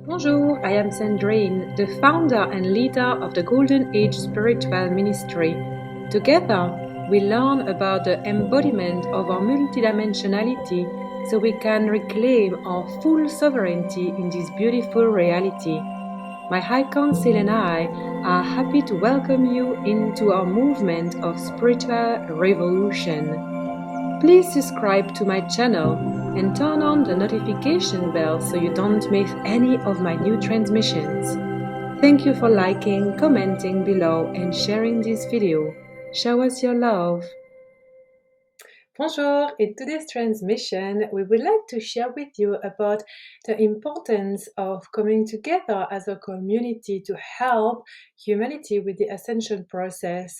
Bonjour, I am Sandrine, the founder and leader of the Golden Age Spiritual Ministry. Together, we learn about the embodiment of our multidimensionality so we can reclaim our full sovereignty in this beautiful reality. My High Council and I are happy to welcome you into our movement of spiritual revolution. Please subscribe to my channel and turn on the notification bell so you don't miss any of my new transmissions. Thank you for liking, commenting below and sharing this video. Show us your love. Bonjour, in today's transmission we would like to share with you about the importance of coming together as a community to help humanity with the ascension process.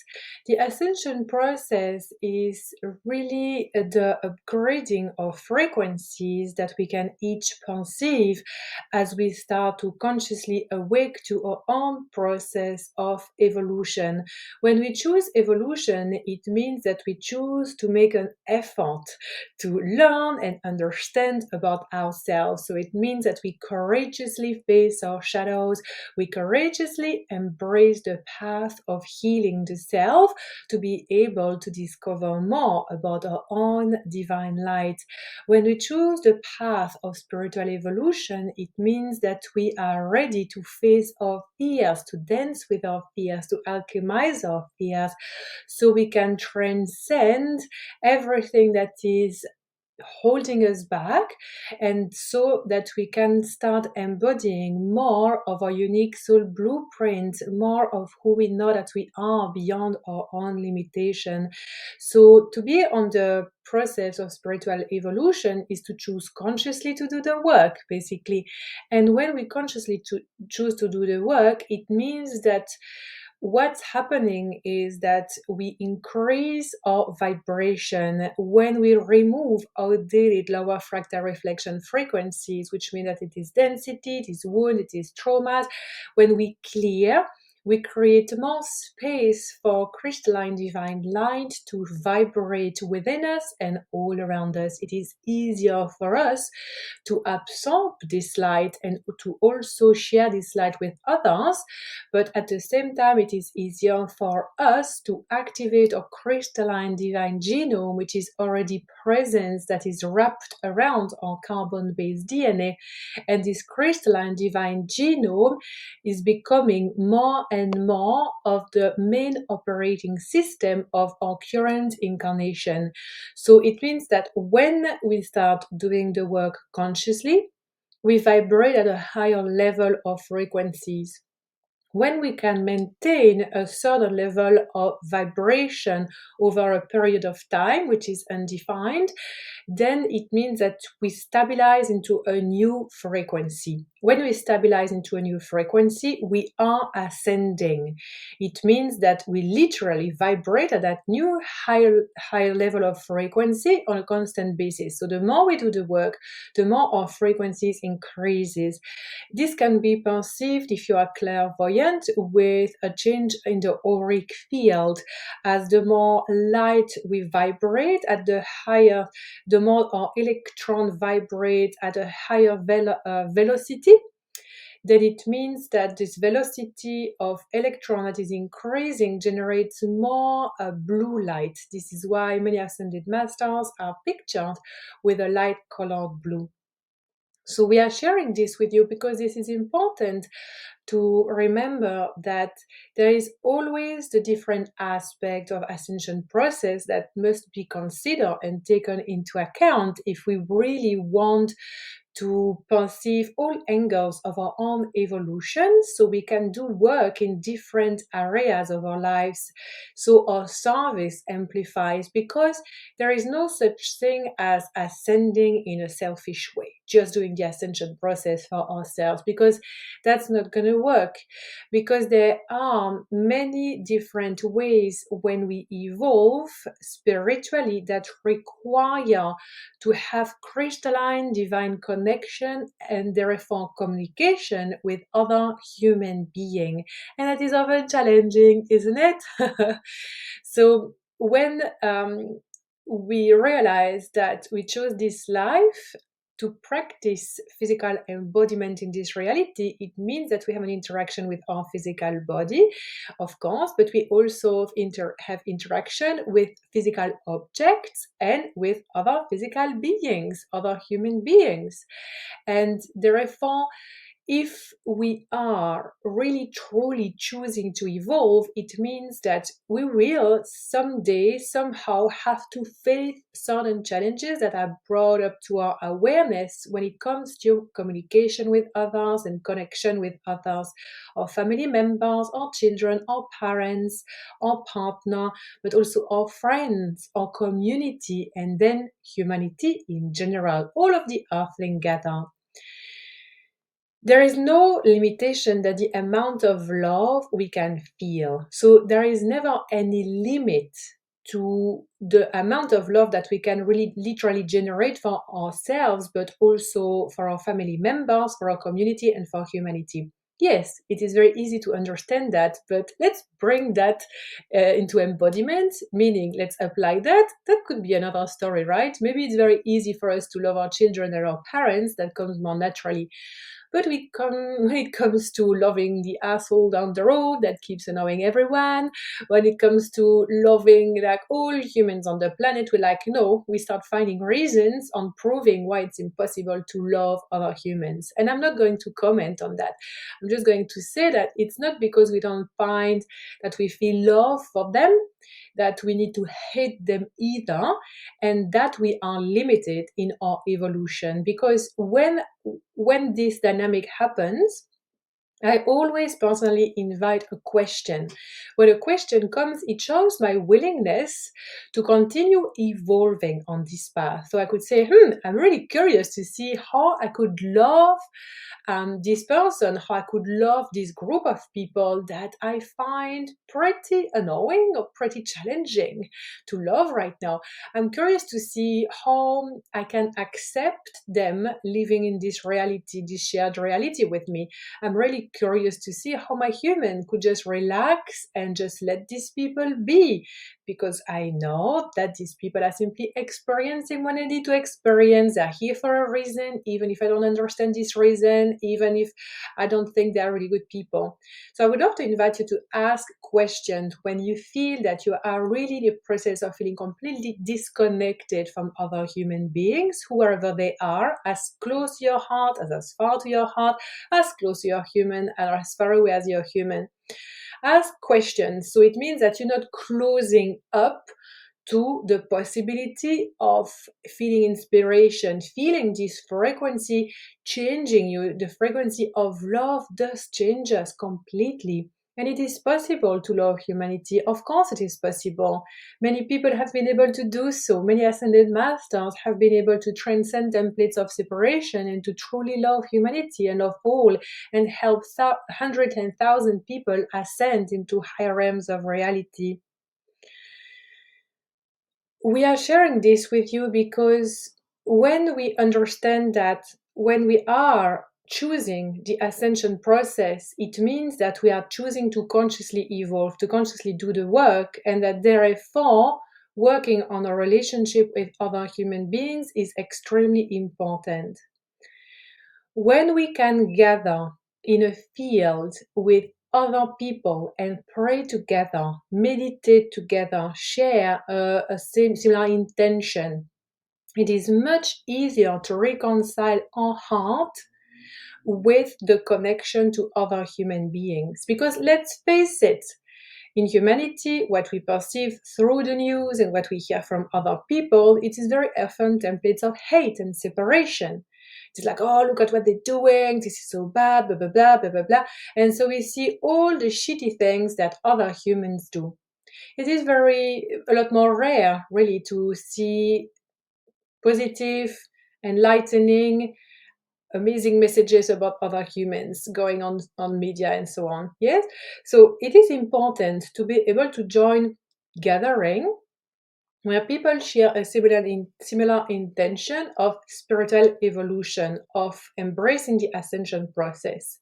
The ascension process is really the upgrading of frequencies that we can each perceive as we start to consciously awake to our own process of evolution. When we choose evolution, it means that we choose to make an effort to learn and understand about ourselves. So it means that we courageously face our shadows, we courageously embrace the path of healing the self to be able to discover more about our own divine light. When we choose the path of spiritual evolution, it means that we are ready to face our fears, to dance with our fears, to alchemize our fears, so we can transcend everything that is holding us back, and so that we can start embodying more of our unique soul blueprint, more of who we know that we are beyond our own limitation. So to be on the process of spiritual evolution is to choose consciously to do the work, basically. And when we consciously choose to do the work, it means that what's happening is that we increase our vibration when we remove outdated lower fractal reflection frequencies, which mean that it is density, it is wound, it is traumas. When we clear, we create more space for crystalline divine light to vibrate within us and all around us. It is easier for us to absorb this light and to also share this light with others, but at the same time it is easier for us to activate our crystalline divine genome, which is already present, that is wrapped around our carbon-based DNA. And this crystalline divine genome is becoming more and more of the main operating system of our current incarnation. So it means that when we start doing the work consciously, we vibrate at a higher level of frequencies. When we can maintain a certain level of vibration over a period of time, which is undefined, then it means that we stabilize into a new frequency. When we stabilize into a new frequency, we are ascending. It means that we literally vibrate at that new higher level of frequency on a constant basis. So the more we do the work, the more our frequencies increases. This can be perceived if you are clairvoyant with a change in the auric field. As the more light we vibrate at the higher, the more our electron vibrate at a higher velocity, then it means that this velocity of electron that is increasing generates more blue light. This is why many ascended masters are pictured with a light colored blue. So we are sharing this with you because this is important to remember that there is always the different aspect of ascension process that must be considered and taken into account if we really want to perceive all angles of our own evolution, so we can do work in different areas of our lives, so our service amplifies, because there is no such thing as ascending in a selfish way, just doing the ascension process for ourselves, because that's not going to work, because there are many different ways when we evolve spiritually that require to have crystalline divine connection and therefore communication with other human beings. And that is often challenging, isn't it? So when we realize that we chose this life to practice physical embodiment in this reality, it means that we have an interaction with our physical body, of course, but we also have interaction with physical objects and with other physical beings, other human beings. And therefore, if we are really truly choosing to evolve, it means that we will someday somehow have to face certain challenges that are brought up to our awareness when it comes to communication with others and connection with others, our family members, our children, our parents, our partner, but also our friends, our community, and then humanity in general, all of the earthling gathered. There is no limitation that the amount of love we can feel. So there is never any limit to the amount of love that we can really literally generate for ourselves, but also for our family members, for our community, and for humanity. Yes, it is very easy to understand that, but let's bring that into embodiment, meaning let's apply that. That could be another story, right? Maybe it's very easy for us to love our children and our parents, that comes more naturally. But when it comes to loving the asshole down the road that keeps annoying everyone, when it comes to loving like all humans on the planet, we're like, no, we start finding reasons on proving why it's impossible to love other humans. And I'm not going to comment on that. I'm just going to say that it's not because we don't find that we feel love for them that we need to hate them either, and that we are limited in our evolution. Because when this dynamic happens, I always personally invite a question. When a question comes, it shows my willingness to continue evolving on this path. So I could say, I'm really curious to see how I could love this person, how I could love this group of people that I find pretty annoying or pretty challenging to love right now. I'm curious to see how I can accept them living in this reality, this shared reality with me. I'm really curious to see how my human could just relax and just let these people be, because I know that these people are simply experiencing what they need to experience. They're here for a reason, even if I don't understand this reason, even if I don't think they're really good people. So I would love to invite you to ask questions when you feel that you are really in the process of feeling completely disconnected from other human beings, whoever they are, as close to your heart, as far to your heart, as close to your human, and as far away as your human. Ask questions. So it means that you're not closing up to the possibility of feeling inspiration, feeling this frequency changing you. The frequency of love does change us completely. And it is possible to love humanity. Of course, it is possible. Many people have been able to do so. Many ascended masters have been able to transcend templates of separation and to truly love humanity and love all, and help hundreds and thousands people ascend into higher realms of reality. We are sharing this with you because when we understand that when we are choosing the ascension process, it means that we are choosing to consciously evolve, to consciously do the work, and that therefore working on a relationship with other human beings is extremely important. When we can gather in a field with other people and pray together, meditate together, share a similar intention, it is much easier to reconcile our heart with the connection to other human beings. Because let's face it, in humanity, what we perceive through the news and what we hear from other people, it is very often templates of hate and separation. It's like, oh, look at what they're doing, this is so bad, blah, blah, blah, blah, blah, blah. And so we see all the shitty things that other humans do. It is a lot more rare, really, to see positive, enlightening, amazing messages about other humans going on media and so on. Yes? So it is important to be able to join gathering where people share a similar intention of spiritual evolution, of embracing the ascension process.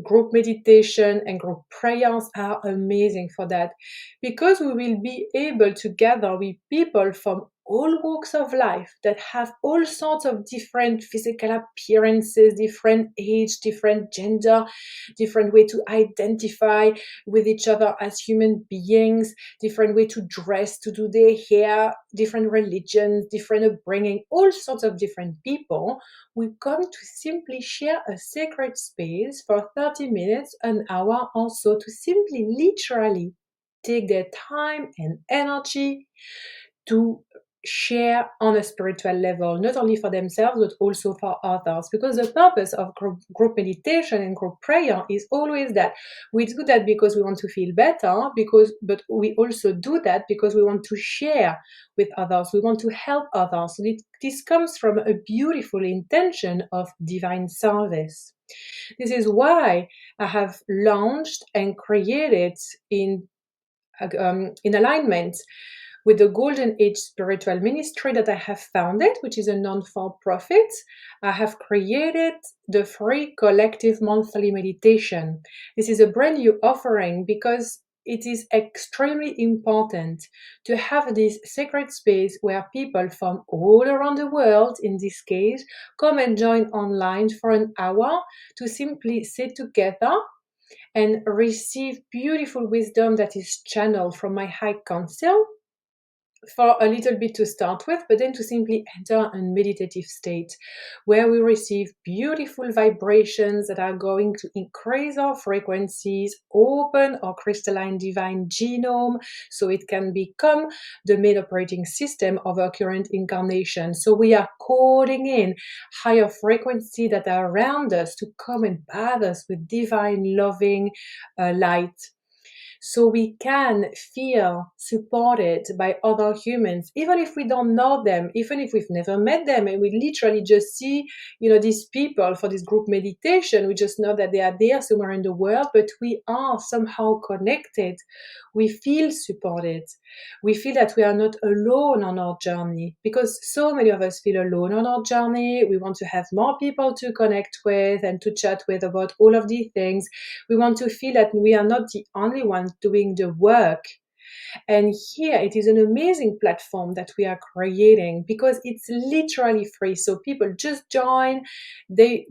Group meditation and group prayers are amazing for that, because we will be able to gather with people from all walks of life, that have all sorts of different physical appearances, different age, different gender, different way to identify with each other as human beings, different way to dress, to do their hair, different religions, different upbringing, all sorts of different people. We come to simply share a sacred space for 30 minutes, an hour or so, to simply literally take their time and energy to share on a spiritual level, not only for themselves, but also for others. Because the purpose of group meditation and group prayer is always that we do that because we want to feel better, but we also do that because we want to share with others. We want to help others. So this comes from a beautiful intention of divine service. This is why I have launched and created in alignment with the Golden Age Spiritual Ministry that I have founded, which is a non-for-profit. I have created the free collective monthly meditation. This is a brand new offering because it is extremely important to have this sacred space where people from all around the world, in this case, come and join online for an hour to simply sit together and receive beautiful wisdom that is channeled from my high council for a little bit to start with, but then to simply enter a meditative state where we receive beautiful vibrations that are going to increase our frequencies, open our crystalline divine genome so it can become the main operating system of our current incarnation. So we are calling in higher frequency that are around us to come and bathe us with divine loving light, so we can feel supported by other humans, even if we don't know them, even if we've never met them, and we literally just see, these people for this group meditation. We just know that they are there somewhere in the world, but we are somehow connected. We feel supported. We feel that we are not alone on our journey, because so many of us feel alone on our journey. We want to have more people to connect with and to chat with about all of these things. We want to feel that we are not the only ones doing the work. And here it is an amazing platform that we are creating because it's literally free. So people just join, they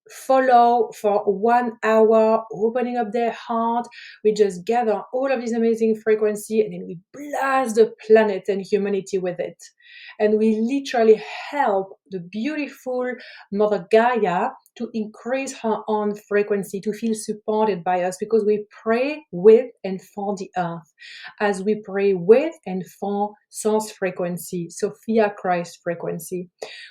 follow for 1 hour, opening up their heart. We just gather all of this amazing frequency and then we blast the planet and humanity with it. And we literally help the beautiful Mother Gaia to increase her own frequency, to feel supported by us, because we pray with and for the earth, as we pray with and for source frequency, Sophia Christ frequency.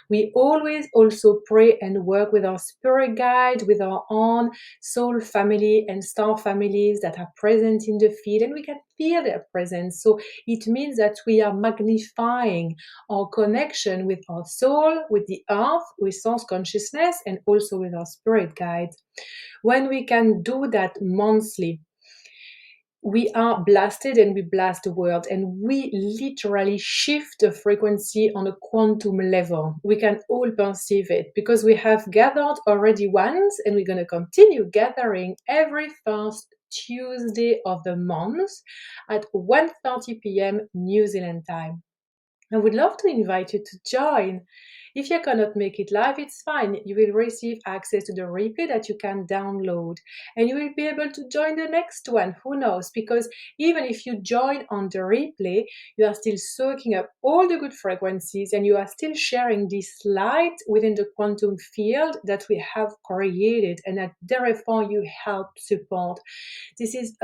We always also pray and work with our spirit guide, with our own soul family and star families that are present in the field, and we can feel their presence. So it means that we are magnifying our connection with our soul, with the earth, with source consciousness, and also with our spirit guide. When we can do that monthly, we are blasted and we blast the world, and we literally shift the frequency on a quantum level. We can all perceive it because we have gathered already once, and we're going to continue gathering every first Tuesday of the month at 1:30 p.m. New Zealand time. I would love to invite you to join. If you cannot make it live, it's fine. You will receive access to the replay that you can download, and you will be able to join the next one. Who knows? Because even if you join on the replay, you are still soaking up all the good frequencies and you are still sharing this light within the quantum field that we have created, and that therefore you help support. This is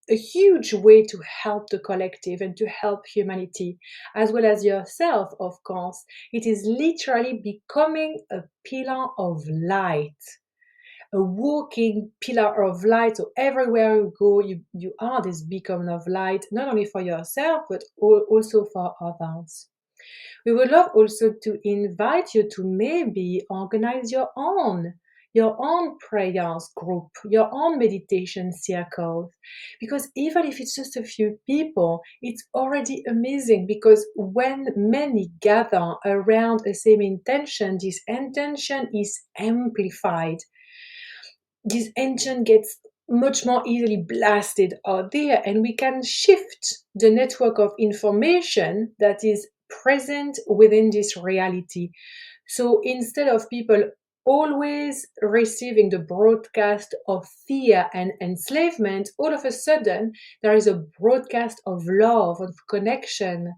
a huge way to help the collective and to help humanity, as well as yourself, of course. It is literally becoming a pillar of light, a walking pillar of light. So everywhere you go, you are this beacon of light, not only for yourself, but also for others. We would love also to invite you to maybe organize your own prayers group, your own meditation circles. Because even if it's just a few people, it's already amazing, because when many gather around the same intention, this intention is amplified. This engine gets much more easily blasted out there, and we can shift the network of information that is present within this reality. So instead of people always receiving the broadcast of fear and enslavement, all of a sudden there is a broadcast of love, of connection,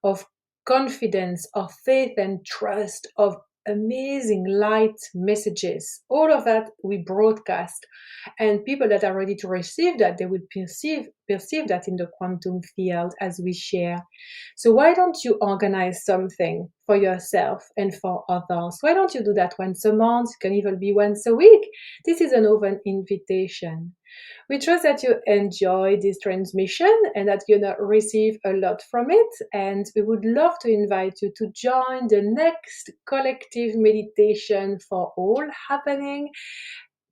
of confidence, of faith and trust, of amazing light messages. All of that we broadcast. And people that are ready to receive that, they will perceive that in the quantum field as we share. So why don't you organize something for yourself and for others? Why don't you do that once a month? It can even be once a week. This is an open invitation. We trust that you enjoy this transmission and that you're going to receive a lot from it. And we would love to invite you to join the next collective meditation for all happening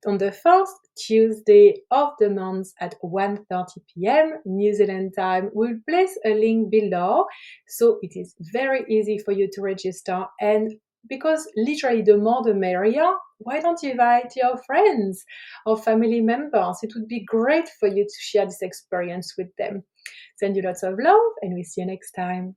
on the first Tuesday of the month at 1:30 p.m. New Zealand time. We'll place a link below, so it is very easy for you to register. And because literally the more the merrier, why don't you invite your friends or family members? It would be great for you to share this experience with them. Send you lots of love, and we see you next time.